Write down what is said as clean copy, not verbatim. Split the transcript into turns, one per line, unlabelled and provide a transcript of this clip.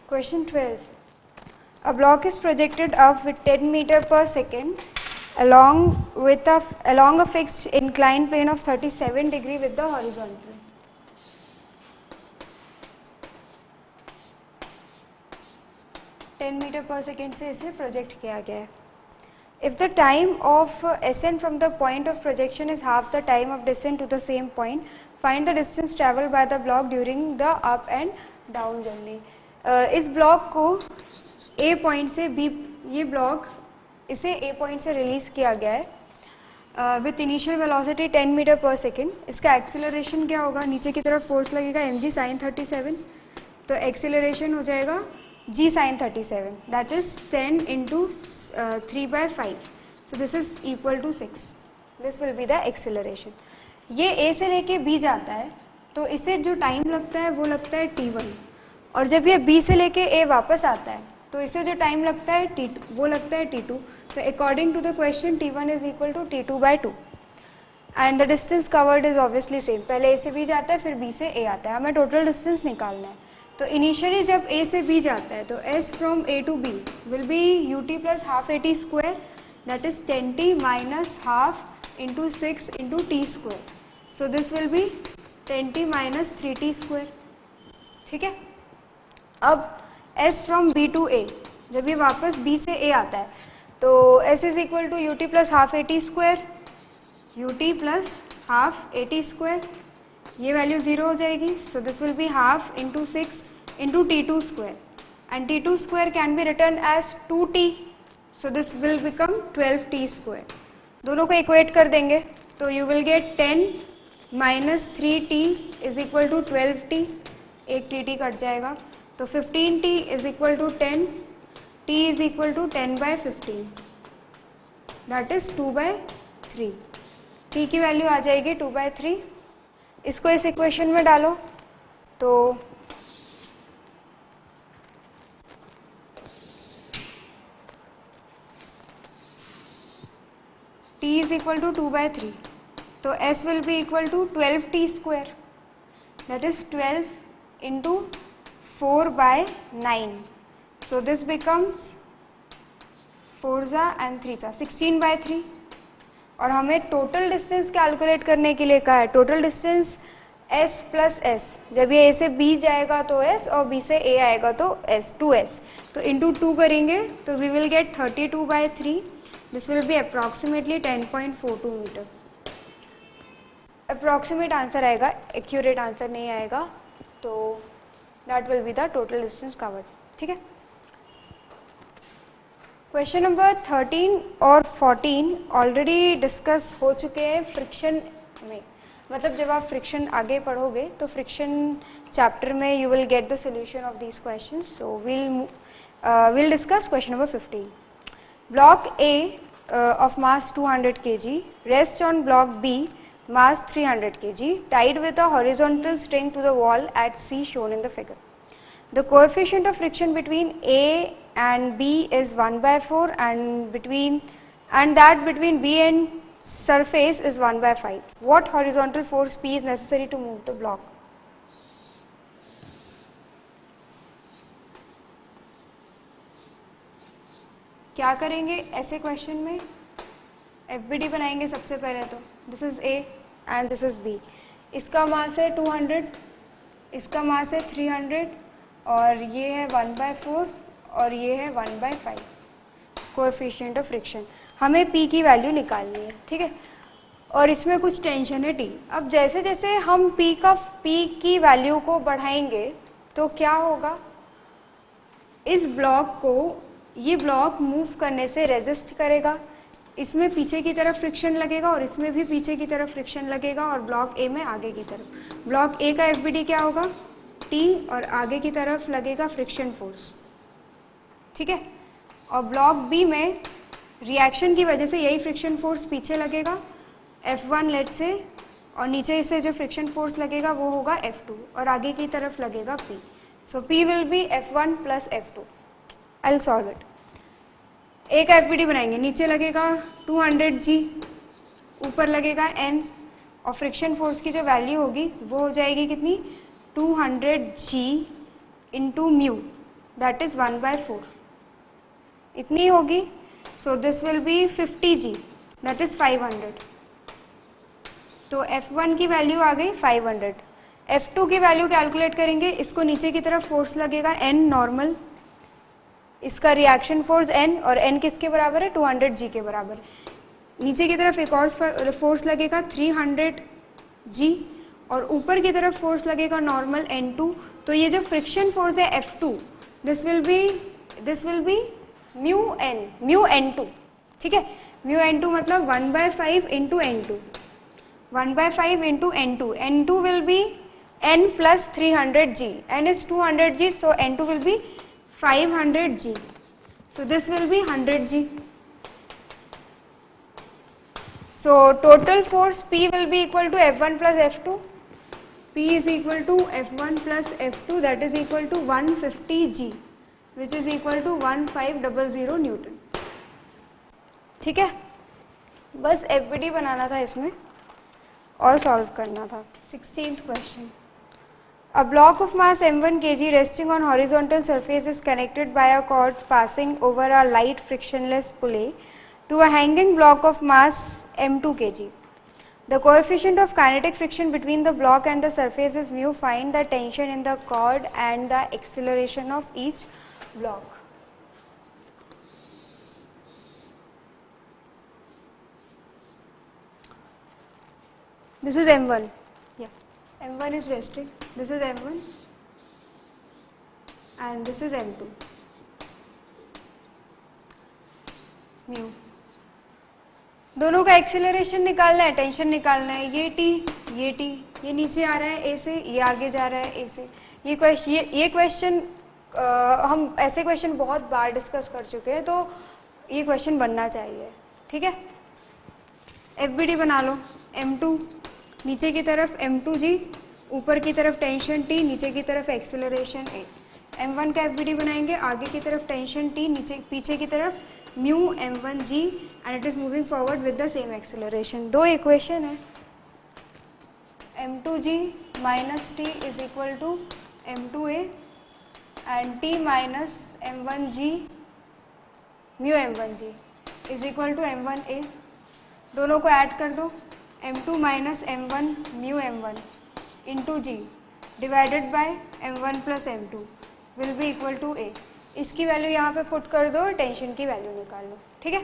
Question 12. A block is projected up with 10 meter per second along a fixed inclined plane of 37 degree with the horizontal. Metre per second से इसे project किया गया है. If the time of ascent from the point of projection is half the time of descent to the same point, find the distance traveled by the block during the up and down journey. इस block को A point से B, ये block इसे A point से release किया गया है with initial velocity 10 metre per second. इसका एक्सेलरेशन क्या होगा? नीचे की तरफ फोर्स लगेगा mg sin 37, तो एक्सेलरेशन हो जाएगा g sin 37, that is 10 into 3/5. So this is equal to 6. This will be the acceleration. ये A से लेके B जाता है तो इसे जो टाइम लगता है वो लगता है t1, और जब ये B से लेके A वापस आता है तो इसे जो टाइम लगता है t2 वो लगता है t2. तो according to the question t1 is equal to t2/2 and the distance covered is obviously same. पहले A से B जाता है फिर B से A आता है. हमें टोटल डिस्टेंस निकालना है. तो इनिशियली जब A से B जाता है तो S from A to B will be ut plus half at square, that is 10t minus half into 6 into t square. So this will be 10t minus 3t square. ठीक है. अब S from B to A, जब ये वापस B से A आता है तो S is equal to ut plus half at square, ut plus half at square. ये वैल्यू 0 हो जाएगी. So this will be half into 6 into t2 square, and t2 square can be return as 2t. So this will become 12t square. दोनों को equate कर देंगे तो you will get 10 minus 3t is equal to 12t. एक t कट जाएगा तो 15t is equal to 10, t is equal to 10/15, that is 2/3. t की वैल्यू आ जाएगी 2/3. इसको इस इक्वेशन में डालो तो t is equal to 2/3, तो s will be equal to 12t square, that is 12 into 4/9. so this becomes 4 and 3 16/3. और हमें टोटल डिस्टेंस कैलकुलेट करने के लिए कहा है. Total distance s plus s, जब ये a से b जाएगा तो s और b से a आएगा तो s, 2s. तो इंटू 2 करेंगे तो we will get 32/3. This will be approximately 10.42 metre. Approximate answer आएगा, एक्यूरेट आंसर नहीं आएगा. तो that will be the total distance covered. ठीक है. क्वेश्चन नंबर 13 और 14 ऑलरेडी डिस्कस हो चुके हैं फ्रिक्शन में. मतलब जब आप फ्रिक्शन आगे पढ़ोगे तो फ्रिक्शन चैप्टर में you will get the solution of these questions. So will discuss question number 15. Block A of mass 200 kg rest on block B mass 300 kg tied with a horizontal string to the wall at C shown in the figure. The coefficient of friction between A and B is 1/4 and that between B and surface is 1/5. What horizontal force P is necessary to move the block? क्या करेंगे ऐसे question में? FBD बनाएंगे सबसे पहले. तो this is A and this is B. इसका मास है 200, इसका मास है 300 और ये है 1/4 और ये है 1/5. Coefficient of friction. हमें P की वैल्यू निकालनी है. ठीक है. और इसमें कुछ टेंशन है T. अब जैसे जैसे हम P की वैल्यू को बढ़ाएंगे तो क्या होगा? इस ब्लॉक को ये ब्लॉक मूव करने से रेजिस्ट करेगा. इसमें पीछे की तरफ फ्रिक्शन लगेगा और इसमें भी पीछे की तरफ फ्रिक्शन लगेगा और ब्लॉक A में आगे की तरफ. ब्लॉक A का FBD क्या होगा? T, और आगे की तरफ लगेगा फ्रिक्शन फोर्स. ठीक है. और ब्लॉक B में रिएक्शन की वजह से यही फ्रिक्शन फोर्स पीछे लगेगा F1 लेट से, और नीचे से जो फ्रिक्शन फोर्स लगेगा वो होगा F2 और आगे की तरफ लगेगा P. So P will be F1 plus F2. I will solve it. A का FBD बनाएंगे. नीचे लगेगा 200G, ऊपर लगेगा N, और फ्रिक्शन फोर्स की जो वैल्यू होगी वो हो जाएगी कितनी? 200G into mu. That is 1/4, इतनी होगी. सो this will B 50G, that is 500. तो F1 की वैल्यू आ गई 500. F2 की वैल्यू कैलकुलेट करेंगे. इसको नीचे की तरफ फोर्स लगेगा N नॉर्मल, इसका रिएक्शन फोर्स N, और N किसके बराबर है? 200G के बराबर. नीचे की तरफ एक और फोर्स लगेगा 300G, और ऊपर की तरफ फोर्स लगेगा नॉर्मल N2. तो ये जो फ्रिक्शन फोर्स है F2, this will B mu N2. ठीक है, म्यू N2 मतलब 1/5 into N2, 1/5 into N2. N2 will be N plus 300G. N is 200G, so N2 will be 500G. So this will be 100G. So total force P will be equal to F1 plus F2. P is equal to F1 plus F2, that is equal to 150G, which is equal to 1500 Newton. ठीक है, बस FBD बनाना था इसमें और solve करना था. 16th question. A block of mass m1 kg resting on horizontal surface is connected by a cord passing over a light frictionless pulley to a hanging block of mass m2 kg. The coefficient of kinetic friction between the block and the surface is mu. Find the tension in the cord and the acceleration of each block. This is m1. Yeah, m1 is resting. This is m1 and this is m2. Mu. दोनों का acceleration निकालना है, tension निकालना है. ये t, ये नीचे आ रहा है A से, ये आगे जा रहा है A से. ये क्वेश्चन हम ऐसे क्वेश्चन बहुत बार डिस्कस कर चुके हैं, तो ये क्वेश्चन बनना चाहिए. ठीक है, FBD बना लो. m2 नीचे की तरफ m2G, ऊपर की तरफ टेंशन T, नीचे की तरफ एक्सेलरेशन A. m1 का FBD बनाएंगे. आगे की तरफ टेंशन T, पीछे की तरफ mu m1G, and it is moving forward with the same acceleration. दो इक्वेशन है. m2G minus T is equal to m2A and T minus m1G mu m1G is equal to m1A. दोनों को add कर दो. m2 minus m1 mu m1 into G divided by m1 plus m2 will be equal to A. इसकी value यहाँ पे put कर दो और टेंशन की वैल्यू निकाल लो. ठीक है.